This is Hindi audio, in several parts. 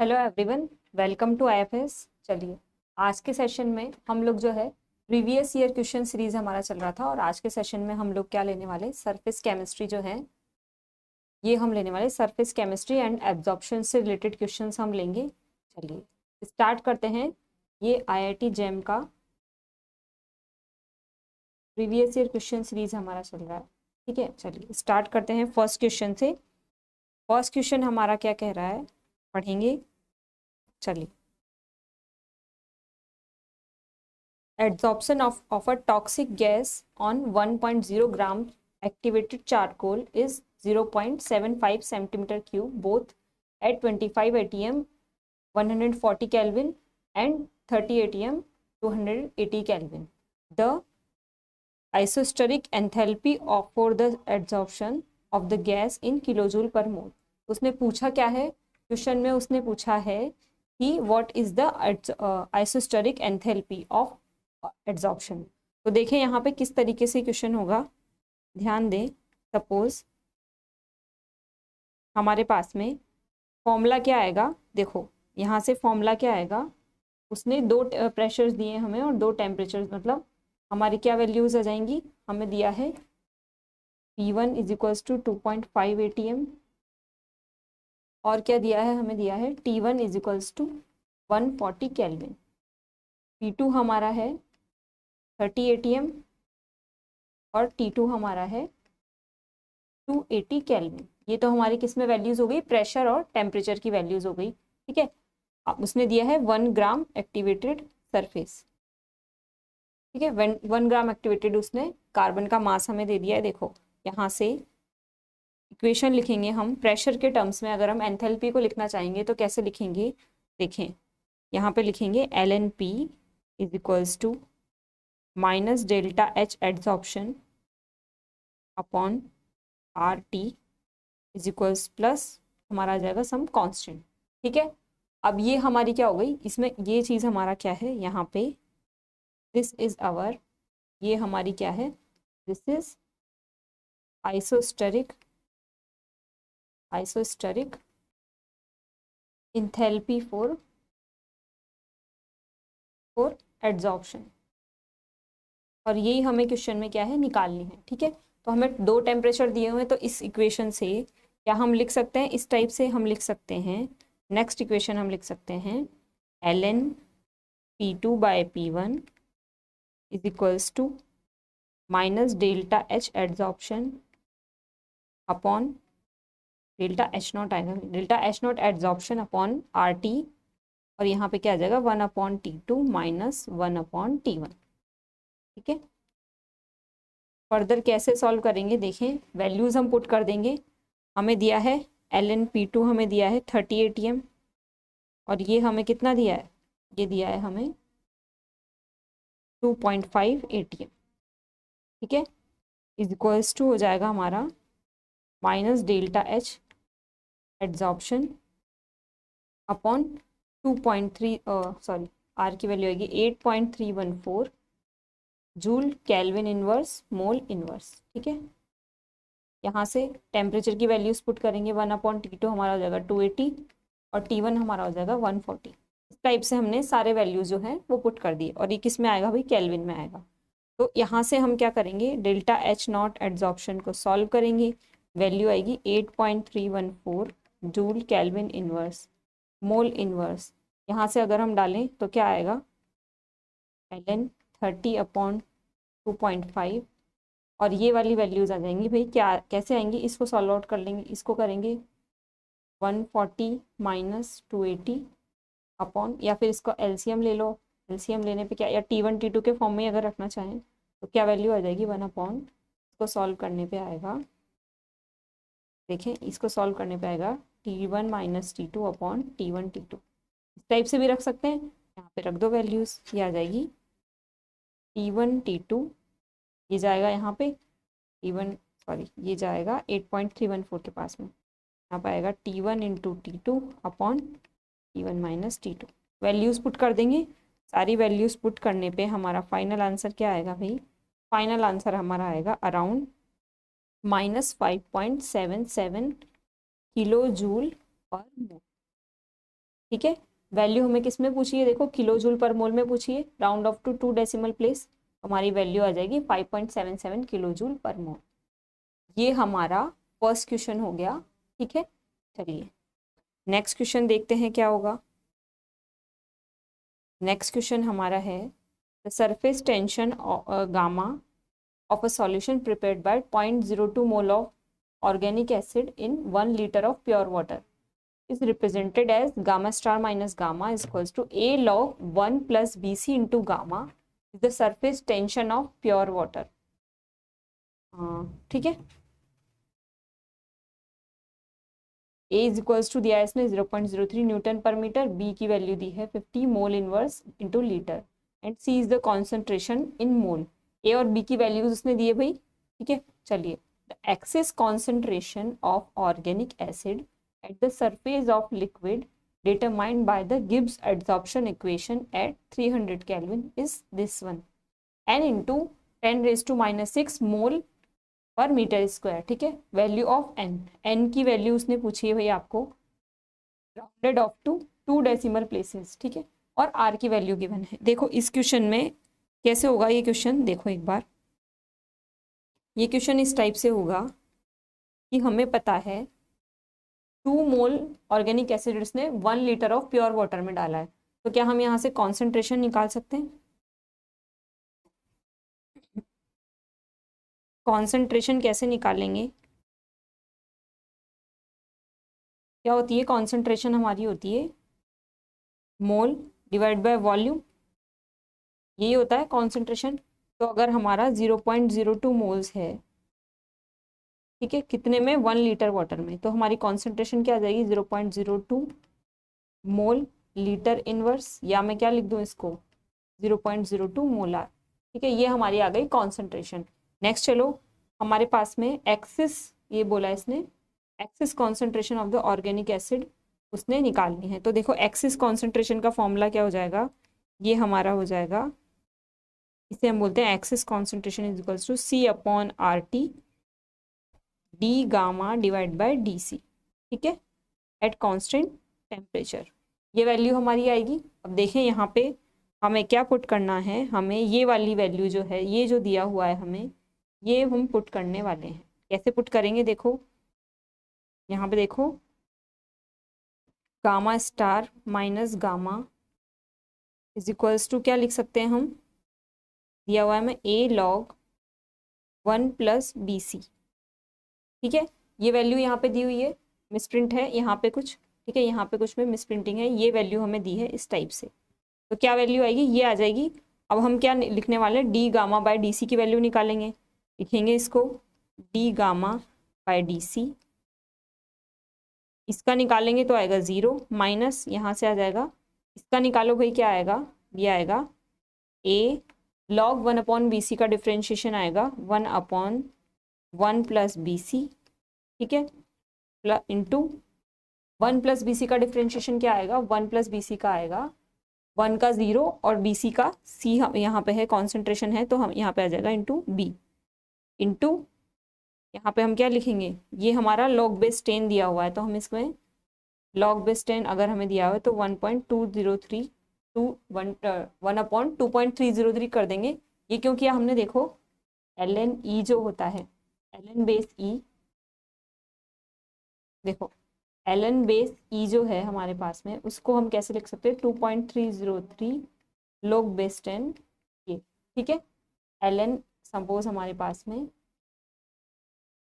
Hello everyone, welcome to IFS. चलिए, आज के सेशन में हम लोग जो है प्रीवियस ईयर क्वेश्चन सीरीज हमारा चल रहा था और आज के सेशन में हम लोग क्या लेने वाले, सरफेस केमिस्ट्री जो है ये हम लेने वाले सरफेस केमिस्ट्री एंड एब्जॉर्प्शन से रिलेटेड क्वेश्चंस हम लेंगे। चलिए स्टार्ट करते हैं। ये आईआईटी जेम का प्रीवियस ईयर क्वेश्चन सीरीज हमारा चल रहा है। ठीक है, चलिए स्टार्ट करते हैं फर्स्ट क्वेश्चन से। फर्स्ट क्वेश्चन हमारा क्या कह रहा है, पढ़ेंगे। चलिए, adsorption of a toxic gas on 1.0 gram activated charcoal is 0.75 centimeter cube both at 25 atm 140 Kelvin and 30 atm 280 Kelvin. The isosteric enthalpy for the adsorption of the gas in kilojoule per mole. उसने पूछा क्या है, क्वेश्चन में उसने पूछा है कि what is the isosteric enthalpy of adsorption. तो देखें यहाँ पे किस तरीके से क्वेश्चन होगा, ध्यान दें। सपोज हमारे पास में फॉर्मूला क्या आएगा, देखो यहाँ से फॉर्मूला क्या आएगा, उसने दो प्रेशर्स दिए हमें और दो टेम्परेचर्स, मतलब हमारी क्या वैल्यूज आ जाएंगी। हमें दिया है P1 is equals to 2.5 ATM और क्या दिया है, हमें दिया है T1 is equals to 140 Kelvin। P2 हमारा है 30 ATM और T2 हमारा है 280 Kelvin। ये तो हमारी किस में वैल्यूज हो गई, प्रेशर और टेम्परेचर की वैल्यूज हो गई। ठीक है, अब उसने दिया है 1 ग्राम एक्टिवेटेड सरफेस। ठीक है, 1 ग्राम एक्टिवेटेड उसने कार्बन का मास हमें दे दिया है। देखो यहाँ से इक्वेशन लिखेंगे हम प्रेशर के टर्म्स में। अगर हम एंथैल्पी को लिखना चाहेंगे तो कैसे लिखेंगे, देखें यहाँ पे लिखेंगे LNP is equals to minus delta H adsorption upon RT is equals plus हमारा आ जाएगा सम कांस्टेंट। ठीक है, अब ये हमारी क्या हो गई, इसमें ये चीज़ हमारा क्या है, यहाँ पे दिस इज आवर, ये हमारी क्या है, this is isosteric enthalpy for adsorption, और यही हमें क्वेश्चन में क्या है, निकालनी है। ठीक है, तो हमें दो टेम्परेचर दिए हुए हैं, तो इस इक्वेशन से क्या हम लिख सकते हैं, इस टाइप से हम लिख सकते हैं। नेक्स्ट इक्वेशन हम लिख सकते हैं ln P2 by P1 is equals to minus delta H adsorption upon delta H naught आएगा, delta H naught adsorption upon RT, और यहाँ पे क्या आ जाएगा 1/T2 माइनस 1/T1। ठीक है, फर्दर कैसे सॉल्व करेंगे, देखें वैल्यूज हम पुट कर देंगे। हमें दिया है ln P2 हमें दिया है 30 ATM और ये हमें कितना दिया है, ये दिया है हमें 2.5 ATM। ठीक है, इज इक्वल्स टू हो जाएगा हमारा minus delta H adsorption upon 2.3 sorry R की वैल्यू आएगी 8.314 joule kelvin inverse mole inverse. ठीक है, यहाँ से टेम्परेचर की वैल्यूज पुट करेंगे, 1/T2 हमारा हो जाएगा 280 और T1 हमारा हो जाएगा 140। इस टाइप से हमने सारे वैल्यूज जो हैं वो पुट कर दिए, और ये किस में आएगा भाई, केल्विन में आएगा। तो यहाँ से हम क्या करेंगे, डेल्टा H नॉट एड्सॉर्प्शन को सॉल्व करेंगे, वैल्यू आएगी 8.314 joule kelvin inverse mole inverse. यहाँ से अगर हम डालें तो क्या आएगा, ln 30/2.5 और ये वाली वैल्यूज आ जाएंगी भाई, क्या कैसे आएंगी, इसको सॉल्व आउट कर लेंगे, इसको करेंगे 140 माइनस 280 अपॉन, या फिर इसको एलसीएम ले लो, एलसीएम लेने पे क्या, या T1 T2 के फॉर्म में अगर रखना चाहें तो क्या वैल्यू आ जाएगी 1/, इसको सॉल्व करने पे आएगा, देखें इसको सॉल्व करने पे आएगा T1 minus T2 upon T1 T2। इस टाइप से भी रख सकते हैं, यहाँ पे रख दो वैल्यूज, ये आ जाएगी T1 T2, ये जाएगा यहाँ पे T1 सॉरी ये जाएगा 8.314 के पास में, यहाँ पर आएगा T1 into T2 upon T1 minus T2। Values put कर देंगे, सारी वैल्यूज़ पुट करने पे हमारा फाइनल आंसर क्या आएगा भाई, फाइनल आंसर हमारा आएगा अराउंड माइनस 5.77 किलो जूल पर मोल। ठीक है। वैल्यू हमें किस में पूछी है, देखो किलो जूल पर मोल में पूछी है, round off to 2 decimal place, हमारी वैल्यू आ जाएगी 5.77 किलो जूल पर मोल। ये हमारा फर्स्ट क्वेश्चन हो गया। ठीक है, चलिए नेक्स्ट क्वेश्चन देखते हैं क्या होगा। नेक्स्ट क्वेश्चन हमारा है the surface tension gamma of a solution prepared by 0.02 mole of organic acid in 1 liter of pure water is represented as gamma star minus gamma is equals to A log 1 plus BC into gamma is the surface tension of pure water। ठीक है, A इज इक्वल्स टू दिया है इसने 0.03 न्यूटन पर मीटर, B की वैल्यू दी है 50 mole inverse into litre and C is the concentration in mole. A और बी की वैल्यूज उसने दिए भाई। ठीक है, चलिए the excess concentration of organic acid at the surface of liquid determined by the Gibbs adsorption equation at 300 kelvin is this one, n into 10⁻⁻6 mole per metre square. ठीक है, वैल्यू ऑफ n की वैल्यू उसने पूछी है भाई आपको, rounded off to 2 decimal places. ठीक है, और r की वैल्यू गिवन है। देखो इस क्वेश्चन में कैसे होगा ये क्वेश्चन, देखो एक बार ये क्वेश्चन इस टाइप से होगा कि हमें पता है 2 मोल ऑर्गेनिक एसिड इसने 1 लीटर ऑफ प्योर वाटर में डाला है, तो क्या हम यहाँ से कॉन्सेंट्रेशन निकाल सकते हैं? कॉन्सेंट्रेशन कैसे निकालेंगे? क्या होती है कॉन्सेंट्रेशन, हमारी होती है मोल डिवाइड बाय वॉल्यूम, यही होता है कॉन्सेंट्रेशन। तो अगर हमारा 0.02 मोल्स है, ठीक है, कितने में, 1 लीटर वाटर में, तो हमारी कॉन्सेंट्रेशन क्या आ जाएगी 0.02 मोल लीटर इनवर्स, या मैं क्या लिख दूँ इसको 0.02 मोलार। ठीक है, ये हमारी आ गई कॉन्सेंट्रेशन। नेक्स्ट चलो, हमारे पास में एक्सिस, ये बोला इसने axis concentration of the organic acid उसने निकालनी है। तो देखो एक्सिस कॉन्सेंट्रेशन का फॉर्मूला क्या हो जाएगा, ये हमारा हो जाएगा, इसे हम बोलते हैं excess concentration is equals to C/RT D gamma divide by DC। ठीक है, एट कांस्टेंट टेम्परेचर, ये वैल्यू हमारी आएगी। अब देखें यहाँ पे हमें क्या पुट करना है, हमें ये वाली वैल्यू जो है, ये जो दिया हुआ है हमें, ये हम पुट करने वाले हैं। कैसे पुट करेंगे, देखो यहाँ पे देखो, gamma star minus gamma is equals to क्या लिख सकते हैं हम, दिया हुआ है हमें A log 1 प्लस BC। ठीक है, ये वैल्यू यहाँ पे दी हुई है, मिसप्रिंट है यहाँ पे कुछ, ठीक है, यहाँ पे कुछ में मिसप्रिंटिंग है, ये वैल्यू हमें दी है इस टाइप से, तो क्या वैल्यू आएगी, ये आ जाएगी। अब हम क्या लिखने वाले हैं, डी गामा बाय DC की वैल्यू निकालेंगे, लिखेंगे इसको डी गामा बाय DC, इसका निकालेंगे तो आएगा 0 माइनस यहाँ से आ जाएगा, इसका निकालो भाई क्या आएगा, ये आएगा A log 1/BC का डिफ्रेंशिएशन आएगा 1/1 प्लस BC। ठीक है, प्लस इंटू 1 प्लस BC का डिफ्रेंशिएशन क्या आएगा, 1 प्लस BC का आएगा 1 का 0 और BC का C यहाँ पे है, कॉन्सेंट्रेशन है, तो हम यहाँ पे आ जाएगा इंटू B इंटू यहाँ पे हम क्या लिखेंगे, ये हमारा लॉग बेस 10 दिया हुआ है, तो हम इसमें लॉग बेस 10 अगर हमें दिया हुआ है तो 1.203 1/2.303 कर देंगे। ये क्यों किया हमने, देखो ln E जो होता है, ln बेस E, देखो ln बेस E जो है हमारे पास में, उसको हम कैसे लिख सकते हैं 2.303 log बेस 10 ये। ठीक है, ln सपोज हमारे पास में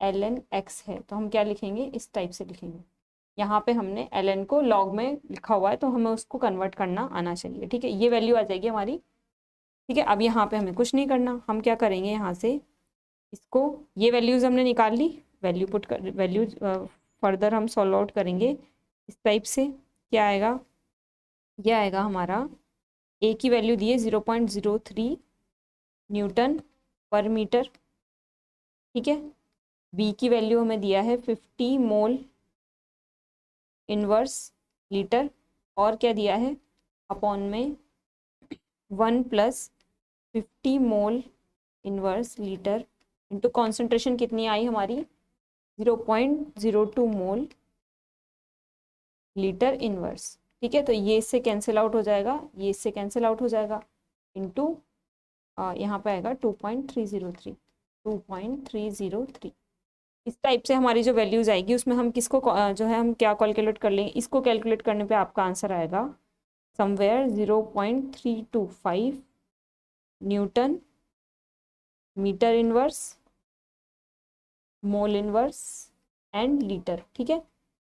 ln x है, तो हम क्या लिखेंगे, इस टाइप से लिखेंगे, यहाँ पे हमने ln को log में लिखा हुआ है, तो हमें उसको कन्वर्ट करना आना चाहिए। ठीक है, ये वैल्यू आ जाएगी हमारी। ठीक है, अब यहाँ पे हमें कुछ नहीं करना, हम क्या करेंगे, यहाँ से इसको, ये वैल्यूज़ हमने निकाल ली, वैल्यू पुट कर, वैल्यू फर्दर हम सॉल्व आउट करेंगे इस टाइप से। क्या आएगा, ये आएगा हमारा A की वैल्यू दी है 0.03 न्यूटन पर मीटर। ठीक है, B की वैल्यू हमें दिया है 50 मोल इनवर्स लीटर, और क्या दिया है अपॉन में 1 plus 50 mole inverse litre into concentration कितनी आई हमारी 0.02 मोल लीटर इनवर्स। ठीक है, तो ये इससे कैंसिल आउट हो जाएगा, ये इससे कैंसिल आउट हो जाएगा, इंटू यहाँ पे आएगा 2.303, 2.303। इस टाइप से हमारी जो वैल्यूज आएगी उसमें हम किसको जो है हम क्या कैलकुलेट कर लेंगे, इसको कैलकुलेट करने पे आपका आंसर आएगा somewhere 0.325 newton metre inverse mole inverse and litre. ठीक है,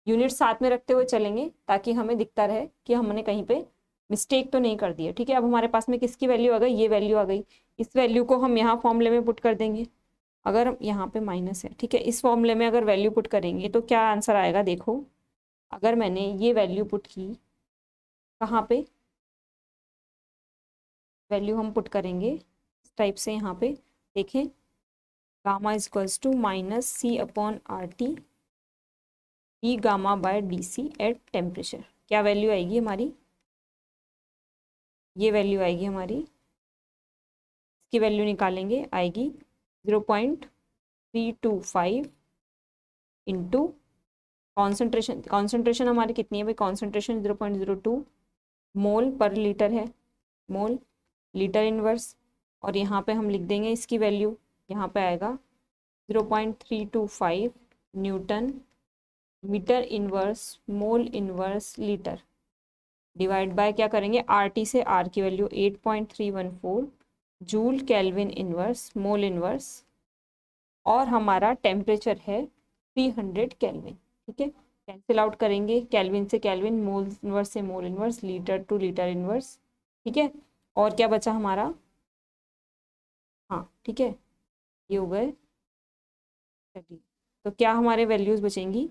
यूनिट साथ में रखते हुए चलेंगे ताकि हमें दिखता रहे कि हमने कहीं पे मिस्टेक तो नहीं कर दी है। ठीक है, अब हमारे पास में किसकी वैल्यू आ गई, ये वैल्यू आ गई। इस वैल्यू को हम यहाँ फॉर्मूले में पुट कर देंगे, अगर यहाँ पे माइनस है, ठीक है, इस फॉर्मूले में अगर वैल्यू पुट करेंगे तो क्या आंसर आएगा, देखो अगर मैंने ये वैल्यू पुट की कहाँ पे, वैल्यू हम पुट करेंगे इस टाइप से, यहाँ पे देखें gamma is equals to -C/RT E gamma by DC at temperature. क्या वैल्यू आएगी हमारी, ये वैल्यू आएगी हमारी, इसकी वैल्यू निकालेंगे, आएगी 0.325 इंटू कॉन्सेंट्रेशन हमारी कितनी है भाई, कॉन्सेंट्रेशन 0.02 मोल पर लीटर है, मोल लीटर इनवर्स, और यहाँ पे हम लिख देंगे इसकी वैल्यू, यहाँ पे आएगा 0.325 newton metre inverse mole inverse litre, divide by क्या करेंगे, RT से R की वैल्यू 8.314 joule kelvin inverse mole inverse, और हमारा टेम्परेचर है 300 केल्विन। ठीक है, कैंसिल आउट करेंगे, केल्विन से केल्विन, मोल इनवर्स से mole inverse, litre to litre inverse. ठीक है, और क्या बचा हमारा, हाँ ठीक है, ये हो गए। चलिए, तो क्या हमारे वैल्यूज़ बचेंगी,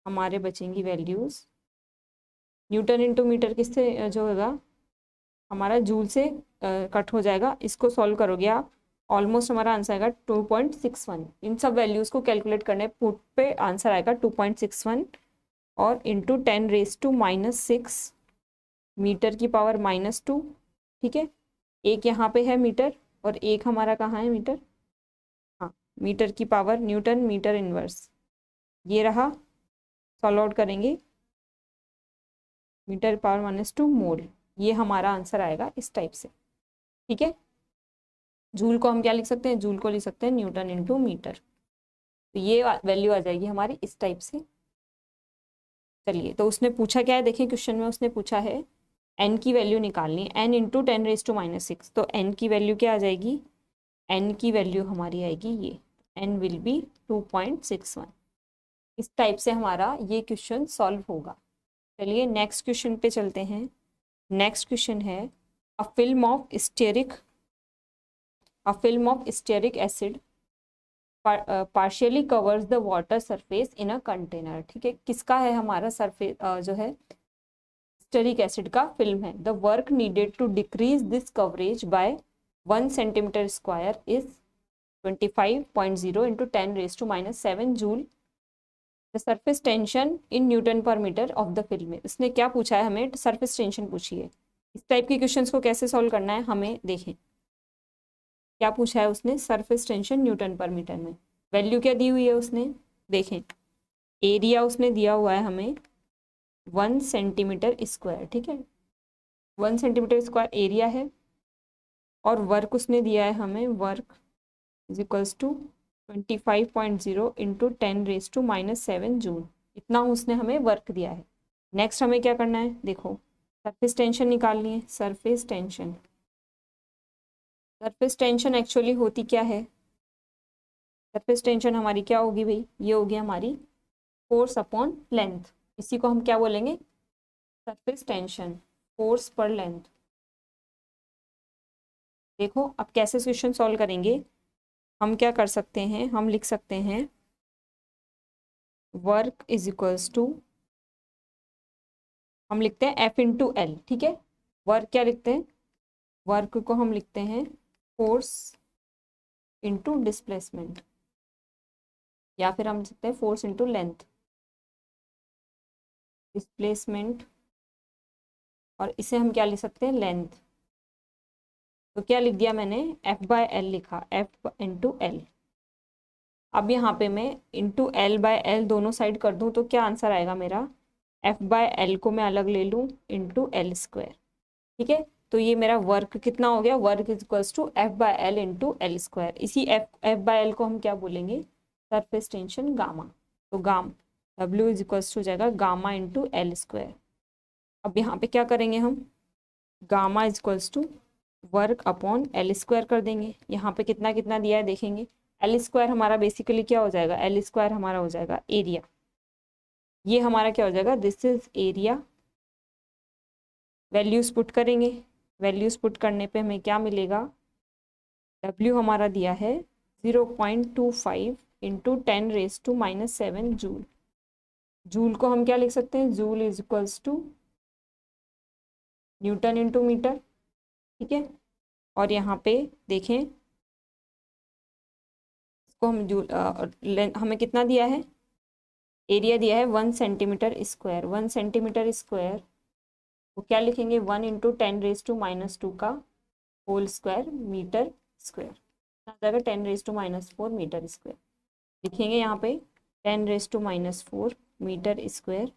हमारे बचेंगी वैल्यूज़ न्यूटन इंटू मीटर किससे जो होगा हमारा, जूल से कट हो जाएगा। इसको सॉल्व करोगे आप, ऑलमोस्ट हमारा आंसर आएगा 2.61। इन सब वैल्यूज़ को कैलकुलेट करने पुट पे आंसर आएगा 2.61 और इंटू 10⁻⁻6 मीटर की पावर -2। ठीक है, एक यहाँ पे है मीटर और एक हमारा कहाँ है मीटर, हाँ मीटर की पावर न्यूटन मीटर इनवर्स, ये रहा, सॉल्व आउट करेंगे, मीटर पावर -2 मोल, ये हमारा आंसर आएगा इस टाइप से। ठीक है, जूल को हम क्या लिख सकते हैं, जूल को लिख सकते हैं न्यूटन इंटू मीटर, तो ये वैल्यू आ जाएगी हमारी इस टाइप से। चलिए, तो उसने पूछा क्या है, देखिए क्वेश्चन में उसने पूछा है n की वैल्यू निकालनी, n इंटू 10⁻⁻6, तो n की वैल्यू क्या आ जाएगी, n की वैल्यू हमारी आएगी ये, n विल बी 2.61। इस टाइप से हमारा ये क्वेश्चन सॉल्व होगा। चलिए नेक्स्ट क्वेश्चन पे चलते हैं। नेक्स्ट क्वेश्चन है a film of stearic acid partially covers the water surface in a container. ठीक है, किसका है हमारा सरफेस जो है स्टेरिक एसिड का फिल्म है। The work needed to decrease this coverage by 1 centimetre square is 25.0 into 10⁻⁻7 joule. The surface tension in newton per metre of the film. इसने क्या पूछा है, हमें सरफेस टेंशन पूछी है। इस टाइप के क्वेश्चंस को कैसे सॉल्व करना है हमें देखें, क्या पूछा है उसने, surface tension Newton per metre में, वैल्यू क्या दी हुई है उसने, देखें एरिया उसने दिया हुआ है हमें 1 सेंटीमीटर स्क्वायर। ठीक है, 1 सेंटीमीटर स्क्वायर एरिया है, और वर्क उसने दिया है हमें, work is equals to 25.0 into 10⁻⁻7 joule, इतना उसने हमें वर्क दिया है। नेक्स्ट हमें क्या करना है, देखो सरफेस टेंशन निकालनी है। सरफेस टेंशन एक्चुअली होती क्या है, सरफेस टेंशन हमारी क्या होगी भाई, ये होगी हमारी फोर्स अपॉन लेंथ, इसी को हम क्या बोलेंगे, सरफेस टेंशन, फोर्स पर लेंथ। देखो अब कैसे क्वेश्चन सॉल्व करेंगे, हम क्या कर सकते हैं, हम लिख सकते हैं वर्क इज इक्वल्स टू, हम लिखते हैं F इंटू एल। ठीक है, वर्क क्या लिखते हैं, वर्क को हम लिखते हैं फोर्स इंटू डिस्प्लेसमेंट, या फिर हम लिख सकते हैं फोर्स इंटू लेंथ, डिस्प्लेसमेंट, और इसे हम क्या लिख सकते हैं, लेंथ। तो क्या लिख दिया मैंने, F/L लिखा, F इंटू एल। अब यहाँ पे मैं इंटू L/L दोनों साइड कर दूँ तो क्या आंसर आएगा मेरा, F/L को मैं अलग ले लूँ इंटू L स्क्वायर। ठीक है, तो ये मेरा वर्क कितना हो गया, work is equals to F/L into L square. इसी F/L को हम क्या बोलेंगे, सरफेस टेंशन गामा। तो W इज इक्वल्स टू हो जाएगा गामा इंटू L स्क्वायर। अब यहाँ पे क्या करेंगे हम, gamma is equals to work upon L square कर देंगे। यहाँ पे कितना कितना दिया है देखेंगे, L स्क्वायर हमारा बेसिकली क्या हो जाएगा, L स्क्वायर हमारा हो जाएगा एरिया। ये हमारा क्या हो जाएगा, this is area. Values put करेंगे, वैल्यूज पुट करने पे हमें क्या मिलेगा, W हमारा दिया है 0.25 इंटू 10⁻⁻⁷ जूल। जूल को हम क्या लिख सकते हैं, joule is equals to newton into metre. ठीक है, और यहाँ पे देखें इसको हम जूल हमें कितना दिया है, एरिया दिया है 1 सेंटीमीटर स्क्वायर। 1 सेंटीमीटर स्क्वायर वो क्या लिखेंगे, 1 इंटू 10⁻⁻² का होल स्क्वायर मीटर स्क्वायर, आ जाएगा 10⁻⁻4 मीटर स्क्वायर। लिखेंगे यहाँ पे 10⁻⁻4 मीटर स्क्वायर।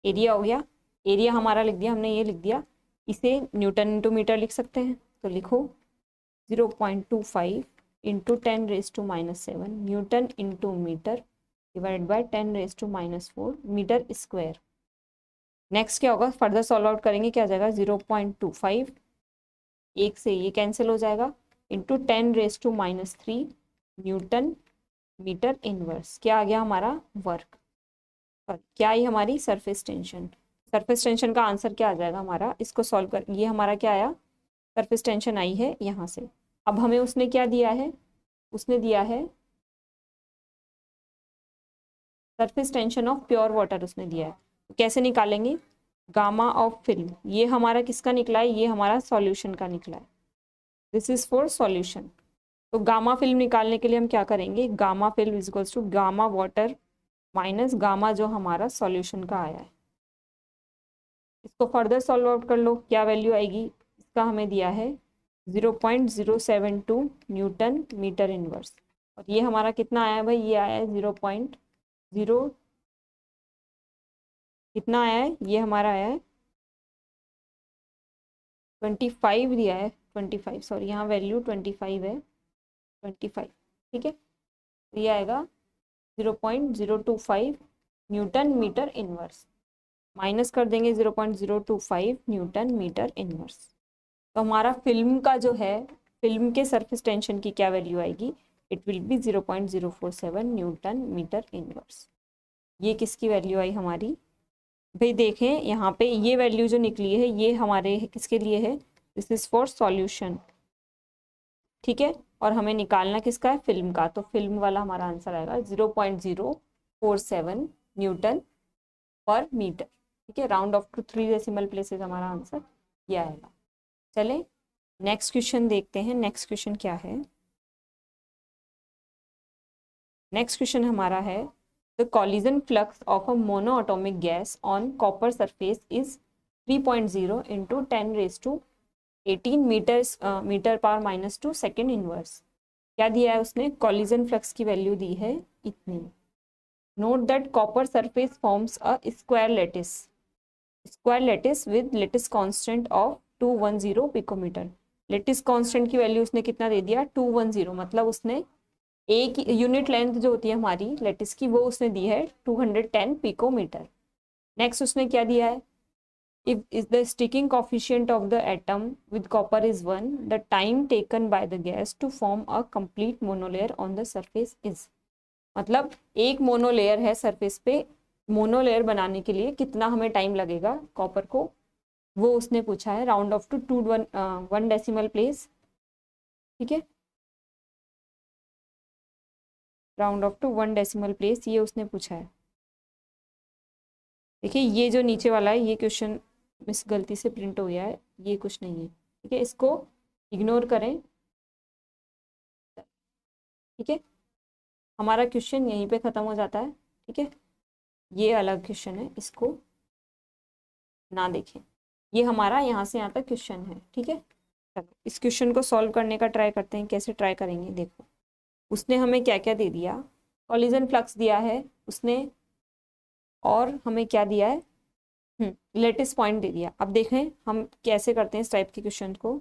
एरिया हो गया, एरिया हमारा लिख दिया हमने, ये लिख दिया। इसे न्यूटन इंटू मीटर लिख सकते हैं, तो लिखो 0.25 into 10⁻⁻7 newton into metre divide by 10⁻⁻4 metre square. Next क्या होगा, फर्दर सॉल्व आउट करेंगे, क्या आ जाएगा 0.25, एक से ये कैंसिल हो जाएगा, इंटू 10⁻³ न्यूटन मीटर इनवर्स। क्या आ गया हमारा, वर्क। क्या आई हमारी, सरफेस टेंशन। सरफेस टेंशन का आंसर क्या आ जाएगा हमारा, इसको सॉल्व कर, ये हमारा क्या आया, सरफेस टेंशन आई है यहाँ से। अब हमें उसने क्या दिया है, उसने दिया है surface tension of pure water उसने दिया है। तो कैसे निकालेंगे, गामा ऑफ फिल्म, ये हमारा किसका निकला है, ये हमारा सॉल्यूशन का निकला है। This is for solution. तो गामा फिल्म निकालने के लिए हम क्या करेंगे, gamma film is equals to gamma water minus gamma जो हमारा सॉल्यूशन का आया है। इसको फर्दर सॉल्व आउट कर लो, क्या वैल्यू आएगी, इसका हमें दिया है 0.072 न्यूटन मीटर इनवर्स। और ये हमारा कितना आया है भाई, ये आया है 0.0, कितना आया है, ये हमारा आया है 25 दिया है, 25 सॉरी, यहाँ वैल्यू 25 है, 25। ठीक है, तो ये आएगा 0.025 न्यूटन मीटर इनवर्स, माइनस कर देंगे 0.025 न्यूटन मीटर इनवर्स। तो हमारा फिल्म का जो है, फिल्म के सरफेस टेंशन की क्या वैल्यू आएगी, it will be 0.047 newton metre inverse. ये किसकी वैल्यू आई हमारी भाई, देखें यहाँ पे ये वैल्यू जो निकली है ये हमारे किसके लिए है, दिस इज फॉर सॉल्यूशन। ठीक है, और हमें निकालना किसका है, फिल्म का। तो फिल्म वाला हमारा आंसर आएगा 0.047 न्यूटन पर मीटर। ठीक है, round off to 3 decimal places हमारा आंसर ये आएगा। चले नेक्स्ट क्वेश्चन देखते हैं, नेक्स्ट क्वेश्चन क्या है। नेक्स्ट क्वेश्चन हमारा है, the collision flux of a monoatomic gas on copper surface is 3.0 into 10⁻18 metre power -2 second inverse. क्या दिया है उसने, कॉलिजन फ्लक्स की वैल्यू दी है इतनी। Note that copper surface forms a square lattice with lattice constant of 210 picometre. Lattice constant की वैल्यू उसने कितना दे दिया, 210, मतलब उसने एक यूनिट लेंथ जो होती है हमारी लेटिस की वो उसने दी है 210 पिकोमीटर। नेक्स्ट उसने क्या दिया है, if is the sticking coefficient of the atom with copper is 1, the time taken by the gas to form a complete monolayer on the surface is. मतलब एक मोनोलेयर है सरफेस पे, मोनोलेयर बनाने के लिए कितना हमें टाइम लगेगा कॉपर को, वो उसने पूछा है। Round off to 1 decimal place. ठीक है, round off to 1 decimal place ये उसने पूछा है। देखिए ये जो नीचे वाला है ये क्वेश्चन मिस गलती से प्रिंट हो गया है, ये कुछ नहीं है। ठीक है, इसको इग्नोर करें। ठीक है, हमारा क्वेश्चन यहीं पे ख़त्म हो जाता है। ठीक है, ये अलग क्वेश्चन है, इसको ना देखें, ये हमारा यहाँ से यहाँ तक क्वेश्चन है। ठीक है, चलो इस क्वेश्चन को सॉल्व करने का ट्राई करते हैं, कैसे ट्राई करेंगे। देखो उसने हमें क्या क्या दे दिया, कॉलिजन फ्लक्स दिया है उसने, और हमें क्या दिया है, लेटेस्ट पॉइंट दे दिया। अब देखें हम कैसे करते हैं इस टाइप के क्वेश्चन को।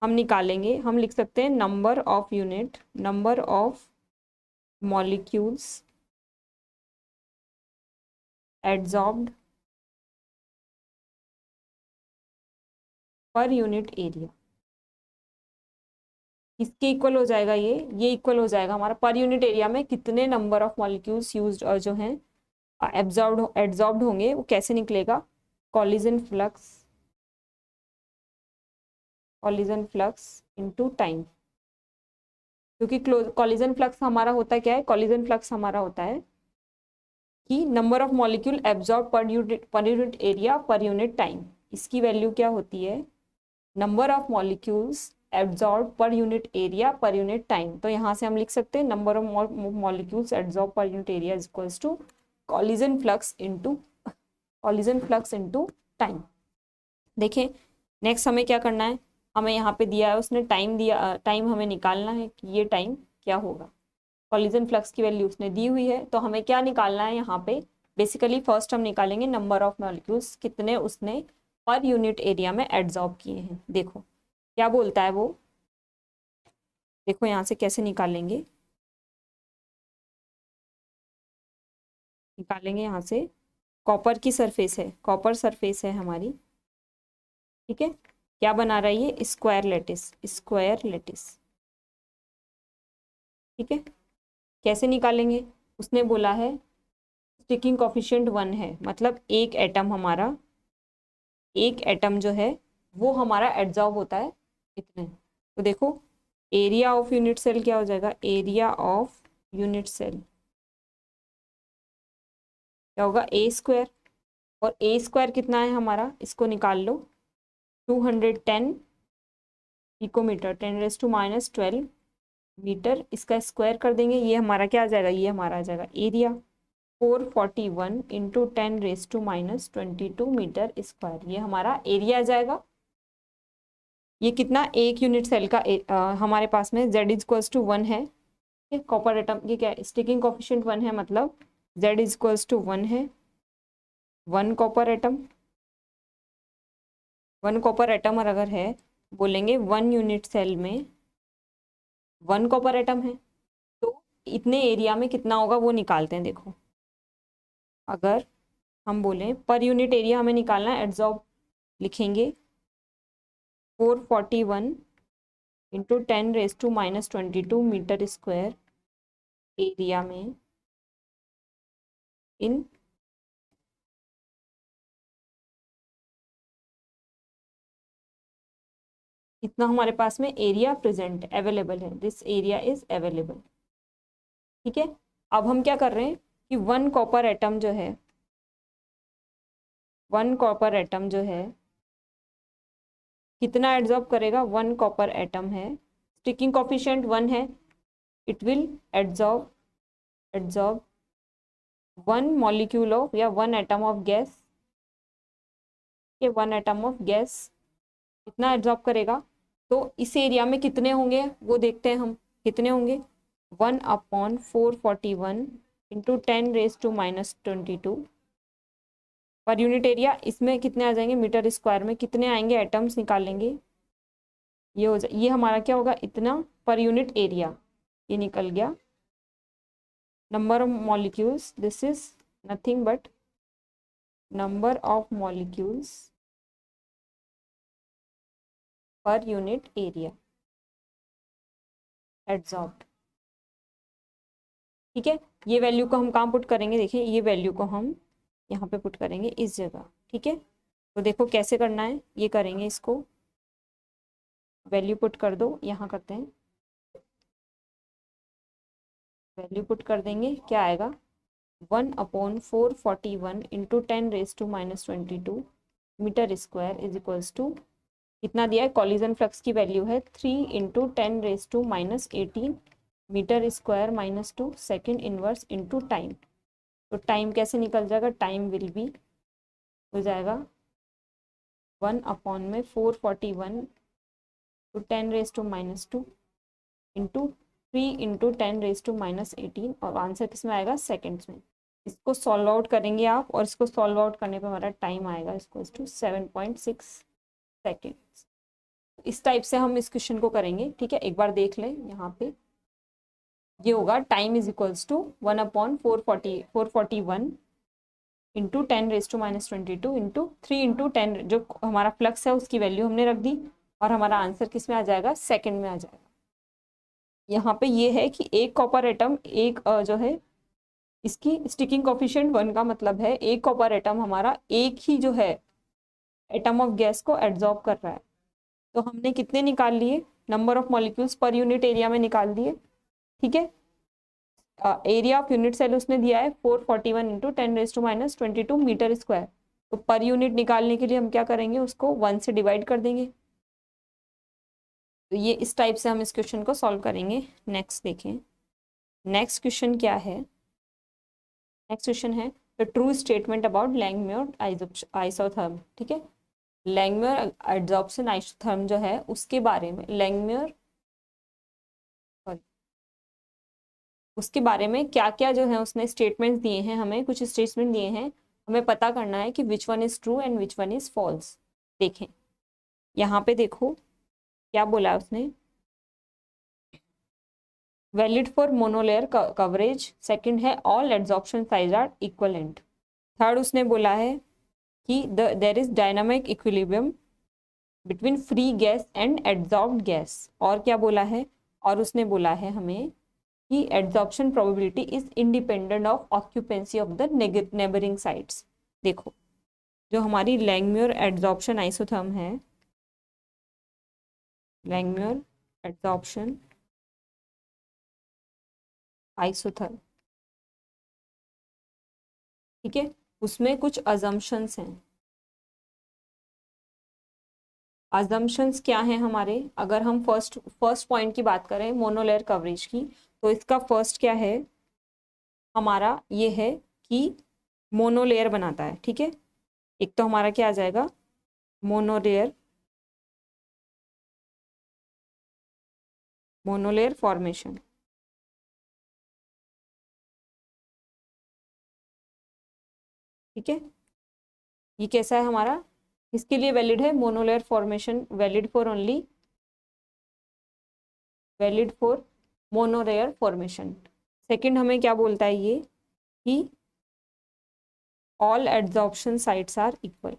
हम निकालेंगे, हम लिख सकते हैं number of unit, number of molecules adsorbed पर यूनिट एरिया। किसके इक्वल हो जाएगा ये इक्वल हो जाएगा हमारा पर यूनिट एरिया में कितने नंबर ऑफ मॉलिक्यूल्स यूज्ड और जो हैं एब्जॉर्ब्ड होंगे। वो कैसे निकलेगा, कॉलिजन फ्लक्स इनटू टाइम। क्योंकि कॉलिजन फ्लक्स हमारा होता है क्या है, कॉलिजन फ्लक्स हमारा होता है कि number of molecule absorb per unit area per unit time. इसकी वैल्यू क्या होती है, number of molecules absorb per unit area per unit time. तो यहाँ से हम लिख सकते हैं number of molecules absorb per unit area is equals to collision flux into time. देखें नेक्स्ट हमें क्या करना है, हमें यहाँ पे दिया है उसने टाइम दिया, टाइम हमें निकालना है कि ये टाइम क्या होगा। कॉलिजन फ्लक्स की वैल्यू उसने दी हुई है, तो हमें क्या निकालना है यहाँ पे, बेसिकली फर्स्ट हम निकालेंगे नंबर ऑफ मॉलिक्यूल्स कितने उसने पर यूनिट एरिया में एड्सॉर्ब किए हैं। देखो क्या बोलता है वो, देखो यहाँ से कैसे निकालेंगे, यहाँ से कॉपर की सरफेस है, कॉपर सरफेस है हमारी, ठीक है। क्या बना रहा है ये, स्क्वायर लेटिस, ठीक है। कैसे निकालेंगे, उसने बोला है स्टिकिंग कॉफिशिएंट 1 है, मतलब एक एटम जो है वो हमारा एड्सॉर्ब होता है इतने। तो देखो एरिया ऑफ यूनिट सेल क्या हो जाएगा, एरिया ऑफ यूनिट सेल क्या होगा, ए स्क्वायर। और ए स्क्वायर कितना है हमारा, इसको निकाल लो, 210 पिकोमीटर, 10⁻⁻12 मीटर। इसका स्क्वायर कर देंगे, ये हमारा क्या आ जाएगा, ये हमारा आ जाएगा एरिया 441 इंटू 10⁻⁻22 मीटर स्क्वायर, ये हमारा एरिया आ जाएगा। ये कितना, एक यूनिट सेल का हमारे पास में z इक्वल्स टू 1 है, कॉपर एटम की क्या स्टिकिंग कॉफिशिएंट 1 है, मतलब z इक्वल्स टू 1 है। 1 कॉपर एटम, 1 कॉपर एटम और अगर है बोलेंगे 1 यूनिट सेल में 1 कॉपर एटम है, तो इतने एरिया में कितना होगा वो निकालते हैं। देखो अगर हम बोलें पर यूनिट एरिया हमें निकालना है, एड्सॉर्ब लिखेंगे 441 इंटू 10⁻⁻22 मीटर स्क्वायर एरिया में इन इतना हमारे पास में एरिया प्रेजेंट अवेलेबल है, दिस एरिया इज अवेलेबल, ठीक है। अब हम क्या कर रहे हैं कि 1 कॉपर एटम जो है, 1 कॉपर एटम जो है कितना एड्सॉर्ब करेगा, 1 कॉपर एटम है, स्टिकिंग कॉफिशिएंट 1 है, it will adsorb 1 molecule of या 1 एटम ऑफ गैस, ये 1 एटम ऑफ गैस कितना एड्सॉर्ब करेगा। तो इस एरिया में कितने होंगे वो देखते हैं हम, कितने होंगे 1/441 इंटू 10⁻⁻22 पर यूनिट एरिया। इसमें कितने आ जाएंगे, मीटर स्क्वायर में कितने आएंगे एटम्स निकालेंगे, ये हमारा क्या होगा, इतना पर यूनिट एरिया, ये निकल गया। Number of molecules, this is nothing but number of molecules पर यूनिट एरिया एड्सॉर्ब्ड, ठीक है। ये वैल्यू को हम कहाँ पुट करेंगे, देखिए ये वैल्यू को हम यहाँ पे पुट करेंगे इस जगह, ठीक है। तो देखो कैसे करना है, ये करेंगे, इसको वैल्यू पुट कर दो, यहाँ करते हैं वैल्यू पुट कर देंगे, क्या आएगा 1/441 into 10⁻⁻22 metre square is equals to कितना दिया है, कॉलिजन फ्लक्स की वैल्यू है 3 into 10⁻18 metre square -2 second inverse into time. तो टाइम कैसे निकल जाएगा, टाइम विल बी हो जाएगा 1/441 टू 10⁻² इंटू 3 इंटू 10⁻18 और आंसर किस में आएगा, सेकेंड्स में। इसको सॉल्व आउट करेंगे आप, और इसको सॉल्व आउट करने पे हमारा टाइम आएगा इसको टू 7.6 सेकेंड्स। इस टाइप से हम इस क्वेश्चन को करेंगे, ठीक है। एक बार देख लें यहाँ पे, ये होगा time is equals to 1/441 into 10⁻²² into 3 × 10, जो हमारा फ्लक्स है उसकी वैल्यू हमने रख दी, और हमारा आंसर किस में आ जाएगा, सेकंड में आ जाएगा। यहाँ पे ये है कि एक कॉपर एटम, एक जो है इसकी स्टिकिंग कोफिशिएंट 1 का मतलब है एक कॉपर एटम हमारा एक ही जो है एटम ऑफ गैस को एब्जॉर्ब कर रहा है। तो हमने कितने निकाल लिए, नंबर ऑफ मॉलिक्यूल्स पर यूनिट एरिया में निकाल दिए, ठीक है। एरिया ऑफ यूनिट सेल उसने दिया है 441 इंटू 10⁻²² मीटर स्क्वायर। तो पर यूनिट निकालने के लिए हम क्या करेंगे, उसको 1 से डिवाइड कर देंगे। तो ये इस टाइप से हम इस क्वेश्चन को सॉल्व करेंगे। नेक्स्ट देखें, नेक्स्ट क्वेश्चन क्या है। नेक्स्ट क्वेश्चन है the true statement about Langmuir isotherm, ठीक है। लैंगम्योर एड्जॉर्प्शन आइसोथर्म जो है उसके बारे में, लैंगम्योर उसके बारे में क्या क्या जो है उसने स्टेटमेंट्स दिए हैं, हमें कुछ स्टेटमेंट दिए हैं, हमें पता करना है कि which one is true and which one is false. देखें यहाँ पे, देखो क्या बोला है उसने, valid for monolayer coverage, second है ऑल एड्जॉर्प्शन साइज आर इक्वलेंट, थर्ड उसने बोला है कि there is dynamic equilibrium between free gas and adsorbed gas, और क्या बोला है, और उसने बोला है हमें कि adsorption probability is independent of occupancy of the neighbouring sites. देखो जो हमारी लैंगम्योर एड्जॉर्प्शन आइसोथर्म है, लैंगम्योर एड्जॉर्प्शन आइसोथर्म, ठीक है, उसमें कुछ अजम्पशंस हैं। अजम्पशंस क्या हैं हमारे, अगर हम फर्स्ट पॉइंट की बात करें मोनोलेयर कवरेज की, तो इसका फर्स्ट क्या है हमारा, ये है कि मोनोलेयर बनाता है, ठीक है। एक तो हमारा क्या आ जाएगा, मोनोलेयर फॉर्मेशन, ठीक है। ये कैसा है हमारा, इसके लिए वैलिड है monolayer formation, valid for only, valid for monolayer formation. Second हमें क्या बोलता है ये कि all adsorption sites are equal,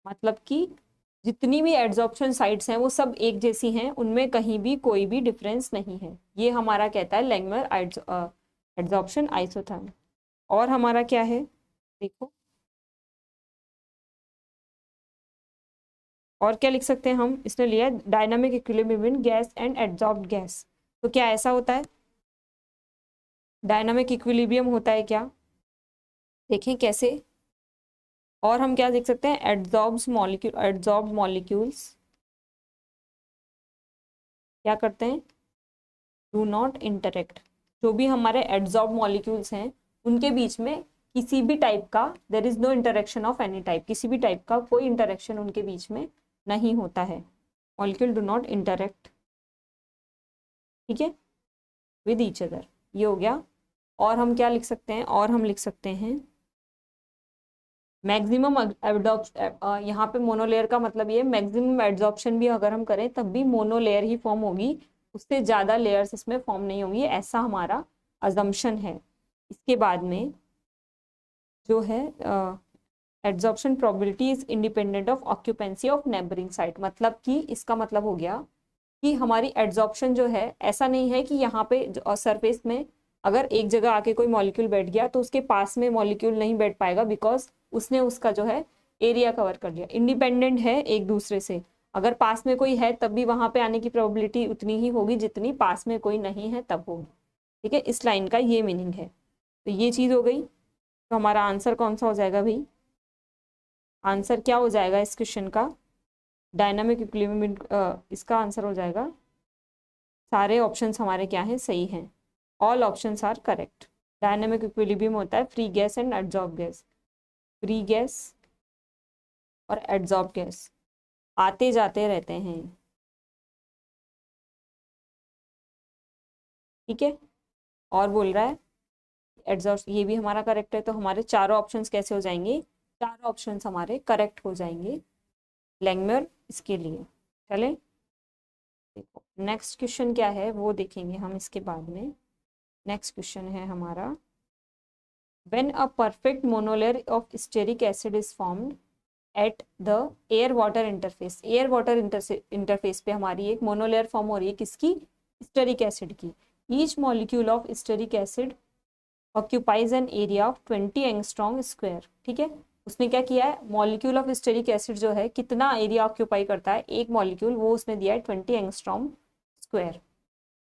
मतलब कि जितनी भी एड्जॉर्प्शन साइट्स हैं वो सब एक जैसी हैं, उनमें कहीं भी कोई भी डिफरेंस नहीं है। ये हमारा कहता है लैंगम्योर एड्जॉर्प्शन आइसोथर्म। और हमारा क्या है, देखो और क्या लिख सकते हैं हम, इसने लिया dynamic equilibrium between gas and adsorbed gas. तो क्या ऐसा होता है, डायनामिक इक्विलिब्रियम होता है क्या, देखें कैसे। और हम क्या देख सकते हैं, एड्जॉर्ब्ड मॉलिक्यूल्स क्या करते हैं, डू नॉट इंटरेक्ट। जो भी हमारे एड्जॉर्ब मॉलिक्यूल्स हैं उनके बीच में किसी भी टाइप का, there is no interaction of any type, किसी भी टाइप का कोई इंटरेक्शन उनके बीच में नहीं होता है, मॉलिक्यूल डू नॉट इंटरेक्ट, ठीक है, विद ईच अदर। ये हो गया। और हम क्या लिख सकते हैं, और हम लिख सकते हैं मैक्सिमम एडॉप्शन, यहाँ पे मोनोलेयर का मतलब ये मैक्सिमम एड्जॉर्प्शन भी अगर हम करें तब भी मोनोलेयर ही फॉर्म होगी, उससे ज़्यादा लेयर्स इसमें फॉर्म नहीं होंगी, ऐसा हमारा अजम्पशन है। इसके बाद में जो है adsorption probability is independent of occupancy of neighbouring site, मतलब कि इसका मतलब हो गया कि हमारी एड्जॉर्प्शन जो है, ऐसा नहीं है कि यहाँ पे सरफेस में अगर एक जगह आके कोई मॉलिक्यूल बैठ गया तो उसके पास में मॉलिक्यूल नहीं बैठ पाएगा, बिकॉज उसने उसका जो है एरिया कवर कर लिया, इंडिपेंडेंट है एक दूसरे से। अगर पास में कोई है तब भी वहां पे आने की प्रोबेबिलिटी उतनी ही होगी जितनी पास में कोई नहीं है तब होगी, ठीक है। इस लाइन का ये मीनिंग है। तो ये चीज़ हो गई। तो हमारा आंसर कौन सा हो जाएगा भाई, आंसर क्या हो जाएगा इस क्वेश्चन का, डायनामिक इक्विलिब्रियम, इसका आंसर हो जाएगा, सारे ऑप्शंस हमारे क्या हैं, सही हैं, all options are correct. Dynamic equilibrium होता है free gas and adsorb gas, free gas और एड्जॉर्ब गैस आते जाते रहते हैं, ठीक है। और बोल रहा है एग्जॉस्ट, ये भी हमारा करेक्ट है, तो हमारे चारों ऑप्शंस कैसे हो जाएंगे, चारों ऑप्शंस हमारे करेक्ट हो जाएंगे लैंगम्यूर इसके लिए। चले देखो नेक्स्ट क्वेश्चन क्या है वो देखेंगे हम इसके बाद में। नेक्स्ट क्वेश्चन है हमारा, when a perfect monolayer of stearic acid is formed at the air water interface, air water interface पे हमारी एक मोनोलेयर फॉर्म हो रही है किसकी, स्टेरिक एसिड की। Each molecule of stearic acid occupies an area of 20 angstrom square. ठीक है, उसने क्या किया है, मॉलिक्यूल ऑफ स्टेरिक एसिड जो है कितना एरिया ऑक्यूपाई करता है एक मॉलिक्यूल, वो उसने दिया है 20 angstrom square.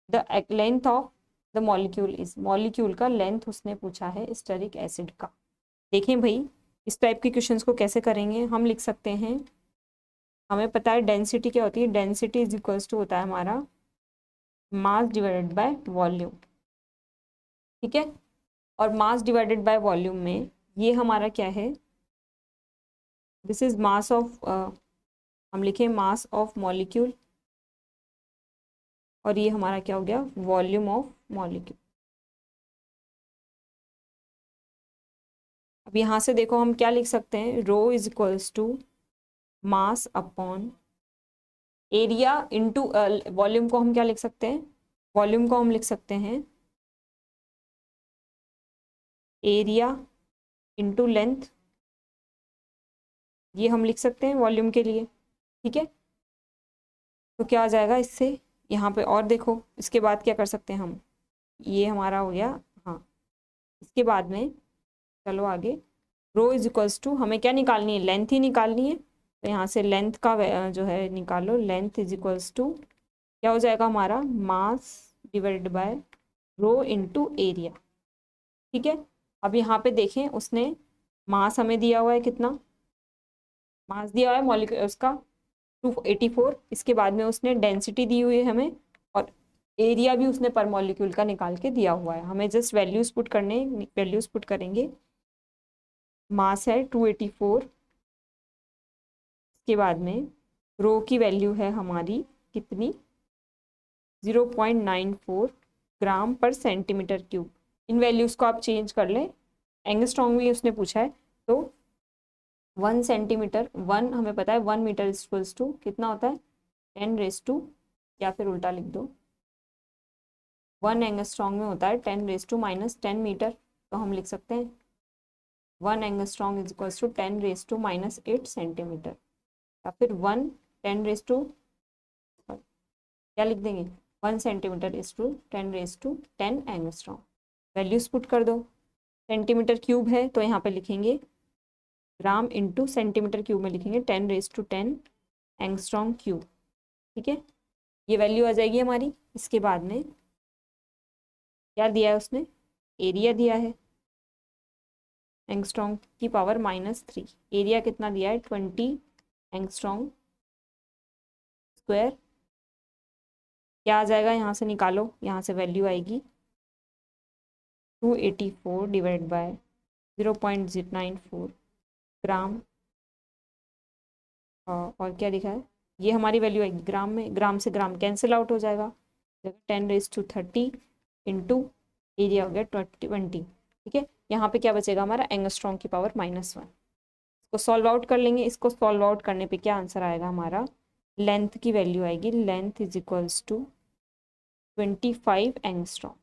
The length of the molecule is, molecule का लेंथ उसने पूछा है स्टेरिक एसिड का। देखें भाई इस टाइप के क्वेश्चंस को कैसे करेंगे, हम लिख सकते हैं, हमें पता है डेंसिटी क्या होती है, डेंसिटी इज इक्वल्स टू होता है हमारा मास डिवाइडेड बाय वॉल्यूम। ठीक है, और मास डिवाइडेड बाय वॉल्यूम में ये हमारा क्या है, दिस इज मास ऑफ, हम लिखें मास ऑफ मॉलिक्यूल, और ये हमारा क्या हो गया, वॉल्यूम ऑफ मॉलिक्यूल। अब यहाँ से देखो हम क्या लिख सकते हैं, rho is equals to mass upon area into volume को हम क्या लिख सकते हैं, वॉल्यूम को हम लिख सकते हैं एरिया इंटू लेंथ, ये हम लिख सकते हैं वॉल्यूम के लिए। ठीक है, तो क्या आ जाएगा इससे, यहाँ पे और देखो इसके बाद क्या कर सकते हैं हम, ये हमारा हो गया, हाँ इसके बाद में चलो आगे, रो इज इक्वल्स टू हमें क्या निकालनी है, लेंथ ही निकालनी है, तो यहाँ से लेंथ का जो है निकालो, लेंथ इज इक्वल्स टू क्या हो जाएगा हमारा, mass divided by rho into area. ठीक है, अब यहाँ पे देखें उसने मास हमें दिया हुआ है कितना, मास दिया हुआ है मॉलिक्यूल उसका 284, इसके बाद में उसने डेंसिटी दी हुई है हमें, और एरिया भी उसने पर मॉलिक्यूल का निकाल के दिया हुआ है, हमें जस्ट वैल्यूज पुट करने, वैल्यूज पुट करेंगे। मास है 284, इसके बाद में रो की वैल्यू है हमारी कितनी, 0.94 ग्राम पर सेंटीमीटर क्यूब। इन वैल्यूज़ को आप चेंज कर लें, एंगस्ट्रॉन्ग में उसने पूछा है, तो 1 सेंटीमीटर, 1 हमें पता है 1 मीटर इक्वल्स टू कितना होता है 10 रेज टू, या फिर उल्टा लिख दो 1 एंगस्ट्रॉन्ग में होता है 10 रेज टू माइनस 10 मीटर, तो हम लिख सकते हैं 1 angstrom is equals to 10 raise to minus 8 centimetre, या फिर 1 10 रेज टू क्या लिख देंगे 1 centimetre is to 10 raise to 10 angstrom. Values put कर दो, सेंटीमीटर क्यूब है तो यहाँ पे लिखेंगे ग्राम इंटू सेंटीमीटर क्यूब में लिखेंगे 10 रेज टू 10 एंगस्ट्रॉन्ग क्यूब। ठीक है, ये वैल्यू आ जाएगी हमारी। इसके बाद में क्या दिया है उसने, एरिया दिया है एंगस्ट्रॉन्ग की पावर -3, एरिया कितना दिया है 20 एंगस्ट्रॉन्ग स्क्वायर। क्या आ जाएगा, यहाँ से निकालो, यहाँ से वैल्यू आएगी 284 डिवाइड बाय 0.94 ग्राम, और क्या लिखा है, ये हमारी वैल्यू आएगी ग्राम में, ग्राम से ग्राम कैंसिल आउट हो जाएगा, 10 रेज टू 30 इंटू एरिया हो गया 20। ठीक है, यहाँ पे क्या बचेगा हमारा, एंगस्ट्रॉन्ग की पावर -1। इसको सॉल्व आउट कर लेंगे, इसको सॉल्व आउट करने पे क्या आंसर आएगा हमारा, लेंथ की वैल्यू आएगी, length is equals to 25 angstrom.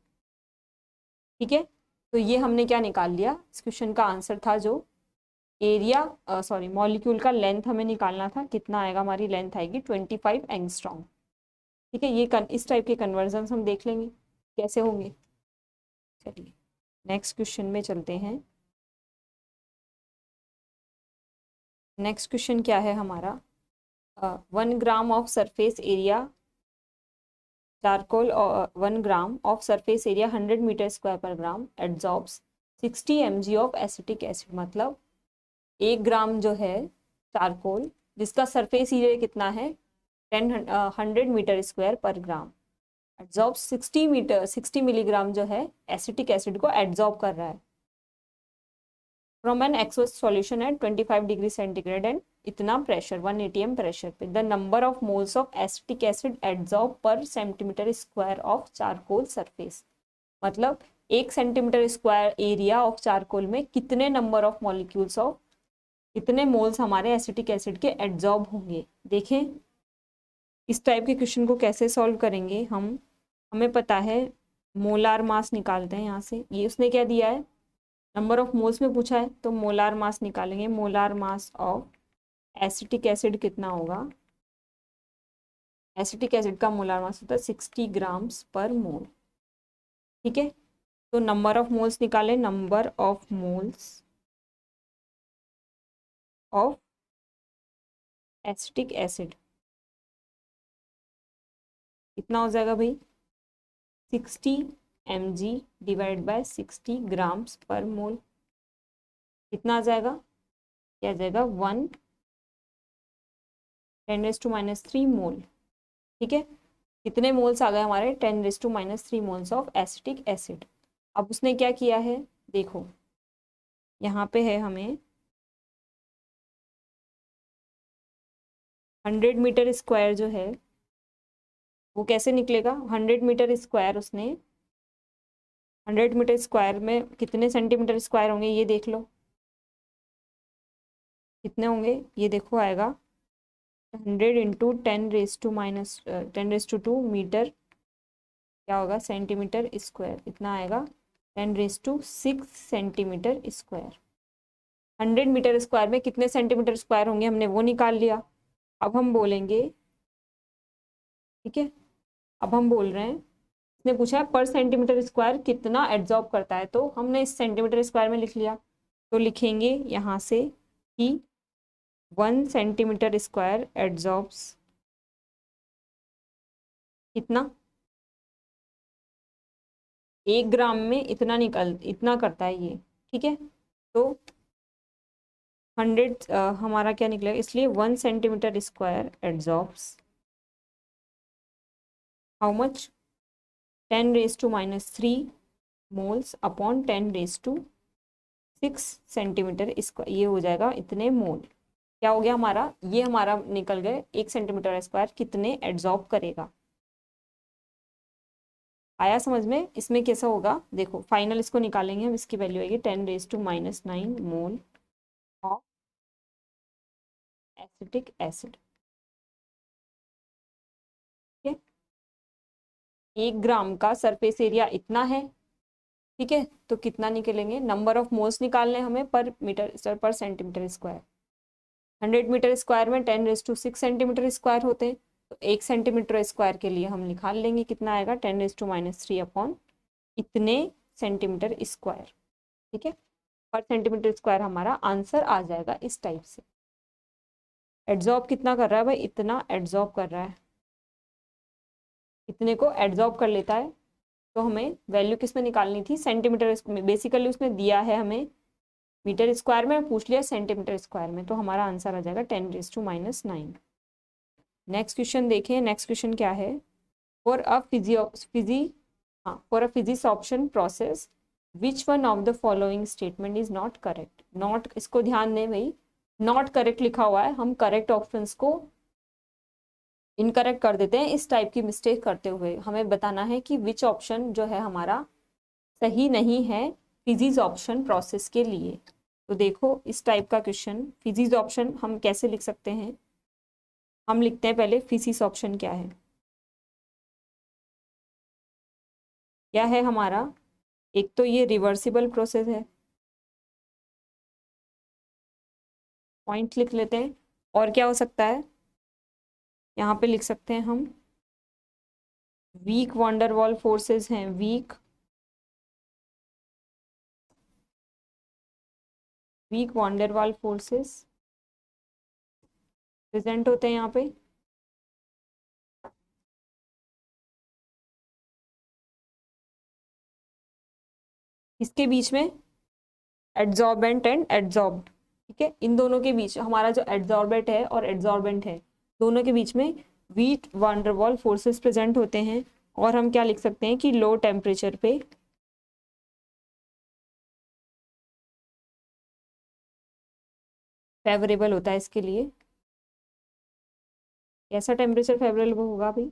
ठीक है, तो ये हमने क्या निकाल लिया, इस क्वेश्चन का आंसर था जो एरिया सॉरी मॉलिक्यूल का लेंथ हमें निकालना था, कितना आएगा, हमारी लेंथ आएगी 25 एंगस्ट्रॉन्ग। ठीक है, ये इस टाइप के कन्वर्जन हम देख लेंगे कैसे होंगे। चलिए नेक्स्ट क्वेश्चन में चलते हैं। नेक्स्ट क्वेश्चन क्या है हमारा, 1 gram of surface area charcoal, 1 gram of surface area 100 metre square per gram adsorbs 60 mg of acetic acid. मतलब 1 ग्राम जो है चारकोल जिसका सरफेस एरिया कितना है 100 मीटर स्क्वायर पर ग्राम, एड्जॉर्ब 60 मिलीग्राम जो है एसिटिक एसिड को एड्जॉर्ब कर रहा है। From an aqueous solution at 25 degree centigrade and इतना प्रेशर 1 atm प्रेशर पे the number of moles of acetic acid adsorb per centimetre square of charcoal surface. मतलब 1 centimetre square area of charcoal में कितने नंबर ऑफ मॉलिक्यूल्स ऑफ कितने मोल्स हमारे एसिटिक एसिड के एड्सॉर्ब होंगे। देखें इस टाइप के क्वेश्चन को कैसे सॉल्व करेंगे हम। हमें पता है मोलार मास निकालते हैं यहाँ से। ये उसने क्या दिया है, नंबर ऑफ मोल्स में पूछा है, तो मोलार मास निकालेंगे। Molar mass of acetic acid कितना होगा, एसिटिक एसिड का मोलार मास होता है 60 ग्राम्स पर मोल। ठीक है, तो नंबर ऑफ मोल्स निकालें। Number of moles of acetic acid कितना हो जाएगा भाई, 60 mg डिवाइड बाय 60 ग्राम्स पर मोल। कितना आ जाएगा, क्या आ जाएगा 1 10⁻³ मोल। ठीक है, कितने मोल्स आ गए हमारे, 10⁻³ मोल्स ऑफ एसिटिक एसिड। अब उसने क्या किया है, देखो यहाँ पे है हमें 100 मीटर स्क्वायर जो है वो कैसे निकलेगा। 100 मीटर स्क्वायर उसने 100 मीटर स्क्वायर में कितने सेंटीमीटर स्क्वायर होंगे ये देख लो, कितने होंगे ये देखो। आएगा 100 इंटू 10⁻² मीटर, क्या होगा सेंटीमीटर स्क्वायर, इतना आएगा 10⁶ सेंटीमीटर स्क्वायर। 100 मीटर स्क्वायर में कितने सेंटीमीटर स्क्वायर होंगे हमने वो निकाल लिया। अब हम बोलेंगे, ठीक है, अब हम बोल रहे हैं, इसने पूछा है पर सेंटीमीटर स्क्वायर कितना एड्सॉर्ब करता है, तो हमने इस सेंटीमीटर स्क्वायर में लिख लिया। तो लिखेंगे यहाँ से कि 1 सेंटीमीटर स्क्वायर एड्सॉर्ब्स कितना, 1 ग्राम में इतना करता है ये। ठीक है, तो 100 हमारा क्या निकलेगा, इसलिए 1 centimetre square adsorbs how much, 10⁻³ moles upon 10⁶ centimetre square, ये हो जाएगा इतने मोल। क्या हो गया हमारा, ये हमारा निकल गए 1 सेंटीमीटर स्क्वायर कितने एड्सॉर्ब करेगा। आया समझ में, इसमें कैसा होगा देखो, फाइनल इसको निकालेंगे हम, इसकी वैल्यू आएगी 10⁻⁹ मोल ऑफ एसिटिक एसिड। ठीक है, 1 ग्राम का सरफेस एरिया इतना है। ठीक है, तो कितना निकलेंगे, नंबर ऑफ मोल्स निकालने हमें पर मीटर पर सेंटीमीटर स्क्वायर। 100 मीटर स्क्वायर में 10⁶ सेंटीमीटर स्क्वायर होते हैं, तो 1 सेंटीमीटर स्क्वायर के लिए हम निकाल लेंगे कितना आएगा 10⁻³ अपॉन इतने सेंटीमीटर स्क्वायर। ठीक है, पर सेंटीमीटर स्क्वायर हमारा आंसर आ जाएगा इस टाइप से। एड्सॉर्ब कितना कर रहा है भाई, इतना एड्सॉर्ब कर रहा है, इतने को एड्सॉर्ब कर लेता है। तो हमें वैल्यू किस में निकालनी थी, सेंटीमीटर, बेसिकली उसने दिया है हमें मीटर स्क्वायर में, पूछ लिया सेंटीमीटर स्क्वायर में, तो हमारा आंसर आ जाएगा 10⁻⁹। नेक्स्ट क्वेश्चन देखें, नेक्स्ट क्वेश्चन क्या है, for a physics option process which one of the following statement is not correct. Not, इसको ध्यान दें भाई, नॉट करेक्ट लिखा हुआ है, हम करेक्ट ऑप्शंस को इनकरेक्ट कर देते हैं। इस टाइप की मिस्टेक करते हुए हमें बताना है कि विच ऑप्शन जो है हमारा सही नहीं है फिजिक्स ऑप्शन प्रोसेस के लिए। तो देखो इस टाइप का क्वेश्चन, फिजिक्स ऑप्शन हम कैसे लिख सकते हैं, हम लिखते हैं पहले फिजिक्स ऑप्शन क्या है। क्या है हमारा, एक तो ये रिवर्सिबल प्रोसेस है, पॉइंट लिख लेते हैं। और क्या हो सकता है, यहाँ पे लिख सकते हैं हम वीक वंडरवॉल फोर्सेस हैं, वीक वंडरवॉल फोर्सेस प्रेजेंट होते हैं यहाँ पे। इसके बीच में एड्सॉर्बेंट एंड एड्सॉर्ब्ड। ठीक है, इन दोनों के बीच हमारा जो एड्सॉर्बेंट है और एड्सॉर्बेंट है, दोनों के बीच में वीक वंडरवॉल फोर्सेस प्रेजेंट होते हैं। और हम क्या लिख सकते हैं कि लो टेम्परेचर पे फेवरेबल होता है इसके लिए। कैसा टेम्परेचर फेवरेबल होगा भाई?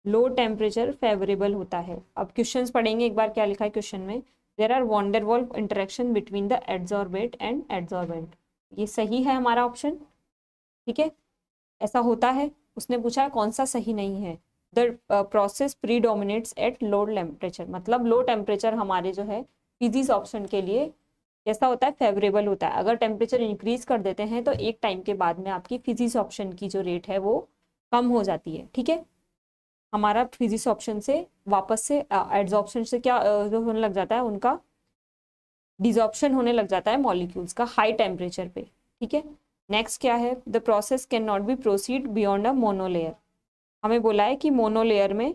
लो टेम्परेचर फेवरेबल होता है। अब क्वेश्चंस पढ़ेंगे एक बार, क्या लिखा है क्वेश्चन में। There are van der Waals interaction between the adsorbate and adsorbent. ये सही है हमारा ऑप्शन, ठीक है, ऐसा होता है। उसने पूछा है कौन सा सही नहीं है। The process predominates at low temperature, मतलब लो टेम्परेचर हमारे जो है फिजिक्स ऑप्शन के लिए कैसा होता है? फेवरेबल होता है। अगर टेम्परेचर इंक्रीज कर देते हैं तो एक टाइम के बाद में आपकी फिजिक्स ऑप्शन की जो रेट है वो कम हो जाती है, ठीक है। हमारा फिजिक्स ऑप्शन से वापस से एड्जॉर्प्शन से क्या जो होने लग जाता है, उनका डिजॉर्प्शन होने लग जाता है मॉलिक्यूल्स का हाई टेम्परेचर पे, ठीक है। नेक्स्ट क्या है? The process can not be proceed beyond a monolayer. हमें बोला है कि मोनोलेयर में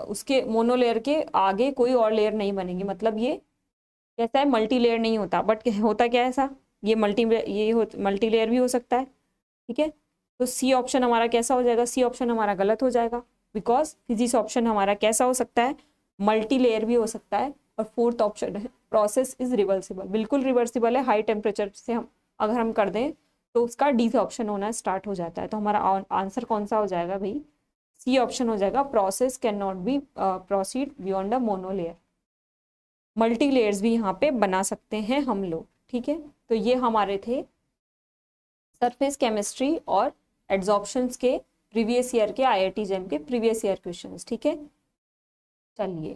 उसके मोनोलेयर के आगे कोई और लेयर नहीं बनेगी, मतलब ये कैसा है? मल्टी लेयर नहीं होता, बट होता क्या है ऐसा? ये मल्टी लेयर भी हो सकता है, ठीक है। तो सी ऑप्शन हमारा कैसा हो जाएगा? सी ऑप्शन हमारा गलत हो जाएगा, बिकॉज फिजिक्स ऑप्शन हमारा कैसा हो सकता है? मल्टी लेयर भी हो सकता है। और फोर्थ ऑप्शन है प्रोसेस इज रिवर्सिबल, बिल्कुल रिवर्सिबल है। हाई टेम्परेचर से हम अगर हम कर दें तो उसका डी ऑप्शन होना स्टार्ट हो जाता है। तो हमारा आंसर कौन सा हो जाएगा भाई? सी ऑप्शन हो जाएगा। Process can not be proceed beyond a monolayer. Multi layers भी यहाँ पे बना सकते हैं हम लोग, ठीक है। तो ये हमारे थे सरफेस केमिस्ट्री और एड्जॉर्प्शंस के प्रीवियस ईयर के IIT JEM के प्रीवियस ईयर क्वेश्चंस, ठीक है। चलिए,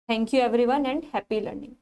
thank you everyone and happy learning.